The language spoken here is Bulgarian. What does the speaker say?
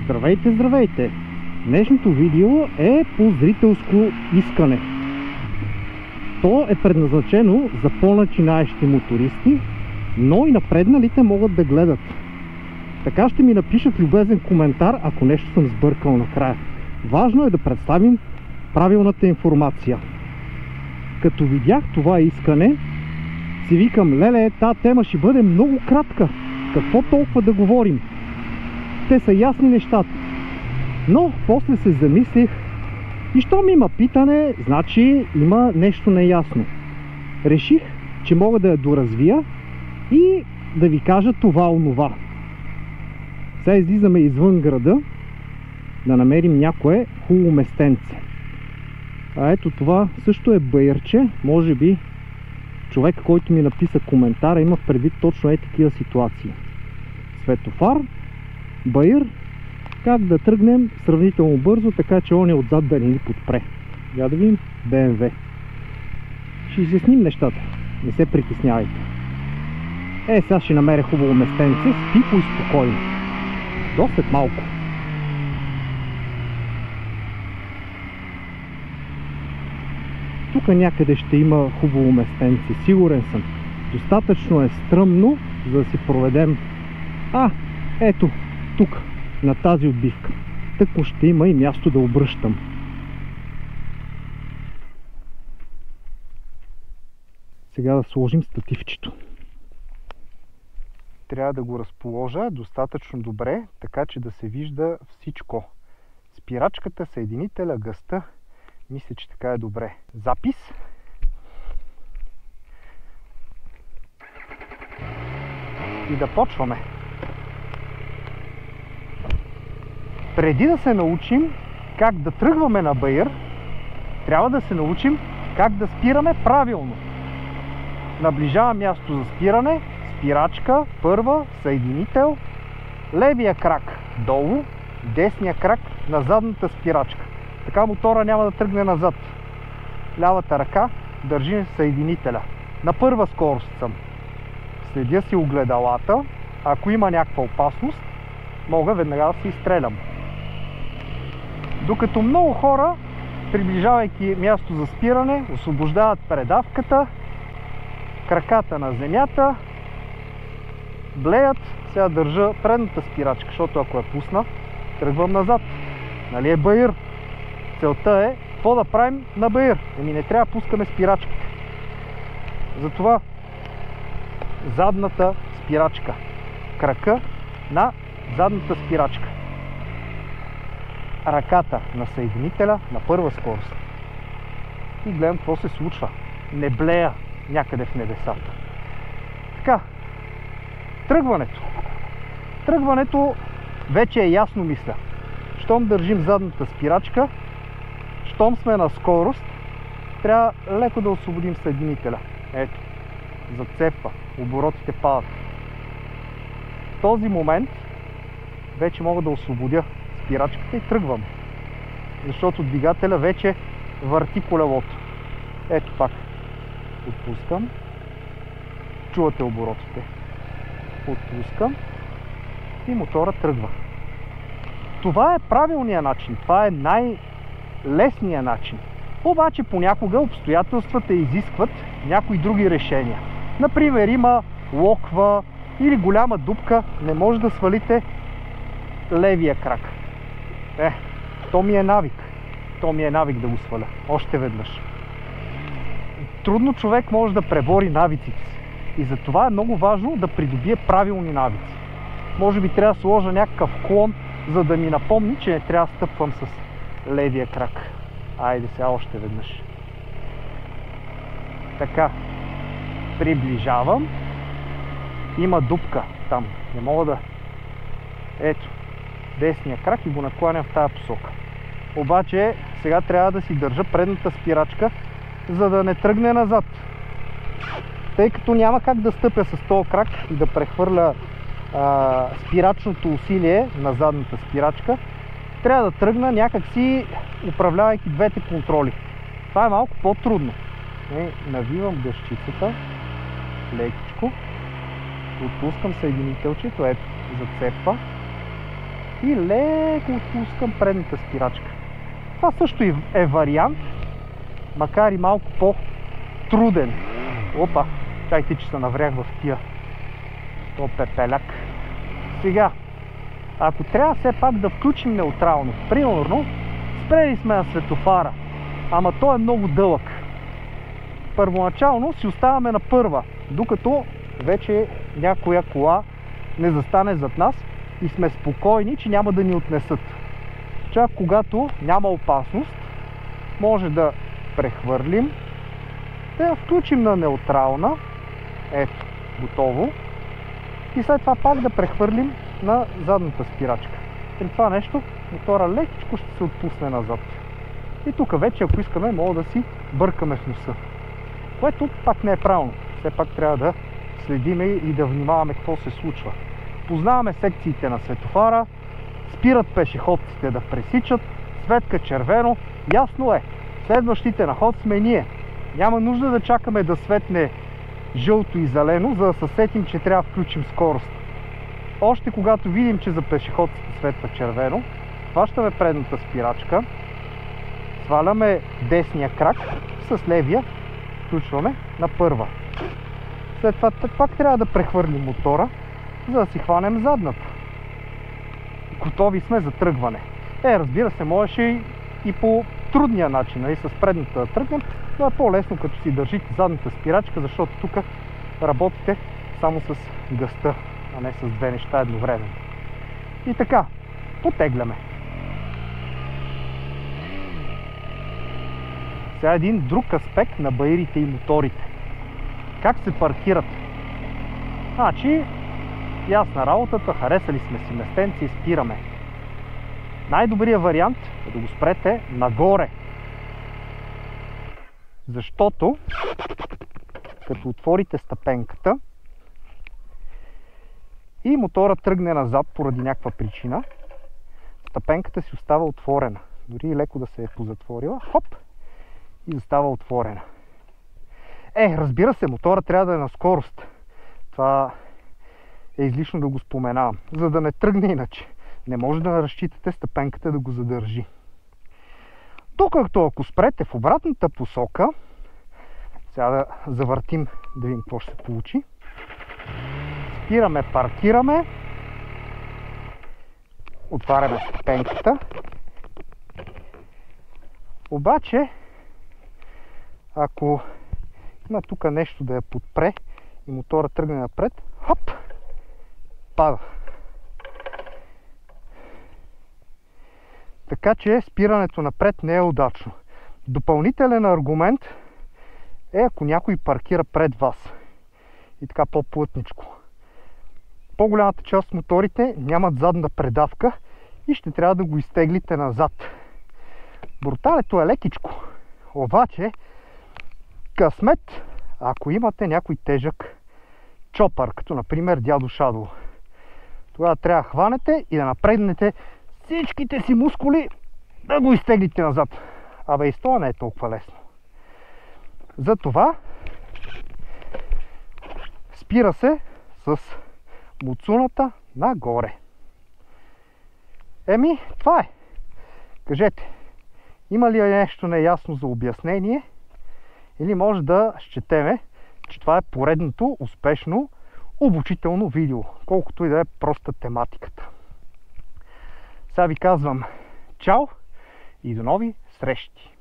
Здравейте, здравейте! Днешното видео е по зрителско искане. То е предназначено за по-начинаещи мотористи, но и напредналите могат да гледат. Така ще ми напишат любезен коментар, ако нещо съм сбъркал накрая. Важно е да представим правилната информация. Като видях това искане, си викам, леле, тази тема ще бъде много кратка. Какво толкова да говорим? Те са ясни нещата. Но после се замислих и щом има питане, значи има нещо неясно. Реших, че мога да я доразвия и да ви кажа това-онова. Сега излизаме извън града да намерим някое хубаво местенце. А ето това също е баирче. Може би човек, който ми написа коментара, има предвид точно такива ситуации. Светофар, баир, как да тръгнем сравнително бързо, така че он е отзад да ни подпре. Я да видим BMW. Ще изясним нещата. Не се притеснявайте. Сега ще намеря хубаво местенце, тихо и спокойно. До след малко. Тук някъде ще има хубаво местенце, сигурен съм. Достатъчно е стръмно, за да си проведем. Ето, тук, на тази отбивка. Тъкмо ще има и място да обръщам. Сега да сложим стативчето. Трябва да го разположа достатъчно добре, така че да се вижда всичко. Спирачката, съединителя, гъста. Мисля, че така е добре. Запис. И да почваме. Преди да се научим как да тръгваме на баир, трябва да се научим как да спираме правилно. Наближава място за спиране, спирачка, първа, съединител, левия крак долу, десния крак на задната спирачка. Така мотора няма да тръгне назад. Лявата ръка държи съединителя. На първа скорост съм. Следя си огледалата. Ако има някаква опасност, мога веднага да се изстрелям. Докато много хора, приближавайки място за спиране, освобождават предавката, краката на земята, блеят. Сега държа предната спирачка, защото ако я пусна, тръгвам назад. Нали е баир? Целта е, какво да правим на баир? Не трябва да пускаме спирачките. Затова задната спирачка. Крака на задната спирачка. Ръката на съединителя на първа скорост. И гледам какво се случва. Не блея някъде в небесата. Така. Тръгването. Тръгването вече е ясно, мисля. Щом държим задната спирачка, щом сме на скорост, трябва леко да освободим съединителя. Ето. Зацепва. Оборотите падат. В този момент вече мога да освободя спирачката и тръгвам. Защото двигателя вече върти колелото. Ето пак. Отпускам. Чувате оборотите. Отпускам. И мотора тръгва. Това е правилният начин. Това е най-лесният начин. Обаче понякога обстоятелствата изискват някои други решения. Например, има локва или голяма дупка. Не може да свалите левия крак. То ми е навик. То ми е навик да го сваля. Още веднъж. Трудно човек може да пребори навиците си. И затова е много важно да придобие правилни навици. Може би трябва да сложа някакъв клон, за да ми напомни, че не трябва да стъпвам с левия крак. Айде сега още веднъж. Така. Приближавам. Има дупка там. Не мога да... Ето. Десния крак и го накланям в тази посока. Обаче сега трябва да си държа предната спирачка, за да не тръгне назад. Тъй като няма как да стъпя с този крак и да прехвърля спирачното усилие на задната спирачка, трябва да тръгна някакси, управлявайки двете контроли. Това е малко по-трудно. Навивам гъщицата лекичко, отпускам съединителчето, ето, зацепва. и леко отпускам предната спирачка. Това също е вариант, макар и малко по-труден. Опа, чакайте, че се наврях в тия пепеляк. Сега, ако трябва все пак да включим неутрално, примерно, спрели сме на светофара, ама той е много дълъг. Първоначално си оставаме на първа, докато вече някоя кола не застане зад нас и сме спокойни, че няма да ни отнесат. Чак когато няма опасност, може да прехвърлим, да я включим на неутрална, ето, готово, и след това пак да прехвърлим на задната спирачка. При това нещо мотора лекичко ще се отпусне назад. И тук вече, ако искаме, мога да си бъркаме в носа. Което пак не е правилно. Все пак трябва да следиме и да внимаваме какво се случва. Познаваме секциите на светофара, спират пешеходците да пресичат, светка червено, ясно е. Следващите на ход сме ние. Няма нужда да чакаме да светне жълто и зелено, за да се сетим, че трябва да включим скорост. Още когато видим, че за пешеходците светва червено, хващаме предната спирачка, сваляме десния крак, с левия включваме на първа. След това пак трябва да прехвърлим мотора, за да си хванем задната. Готови сме за тръгване. Разбира се, можеше и по трудния начин, нали, с предната да тръгнем, но е по-лесно като си държите задната спирачка, защото тук работите само с гъста, а не с две неща едновременно. И така, потегляме. Сега един друг аспект на баирите и моторите. Как се паркират? Значи, ясна работата, харесали сме си местенци и спираме. Най-добрият вариант е да го спрете нагоре. Защото, като отворите стъпенката и мотора тръгне назад поради някаква причина, стъпенката си остава отворена. Дори и леко да се е позатворила, хоп, и остава отворена. Разбира се, мотора трябва да е на скорост. Това е излишно да го споменавам, за да не тръгне иначе. Не може да разчитате стъпенката да го задържи. Докато ако спрете в обратната посока, сега да завъртим, да видим какво ще се получи. Спираме, паркираме, отваряме стъпенката. Обаче, ако има тук нещо да я подпре и мотора тръгне напред, хоп, пада. Така че спирането напред не е удачно. Допълнителен аргумент е, ако някой паркира пред вас и така по-плътничко. По-голямата част от моторите нямат задна предавка и ще трябва да го изтеглите назад. Бруталето е лекичко, обаче късмет, ако имате някой тежък чопър, като например дядо Шадо. Тогава трябва да хванете и да напрегнете всичките си мускули да го изтеглите назад. Абе и това не е толкова лесно. Затова спира се с муцуната нагоре. Това е. Кажете, има ли нещо неясно за обяснение? Или може да счетеме, че това е поредното успешно обучително видео, колкото и да е проста тематиката. Сега ви казвам чао и до нови срещи!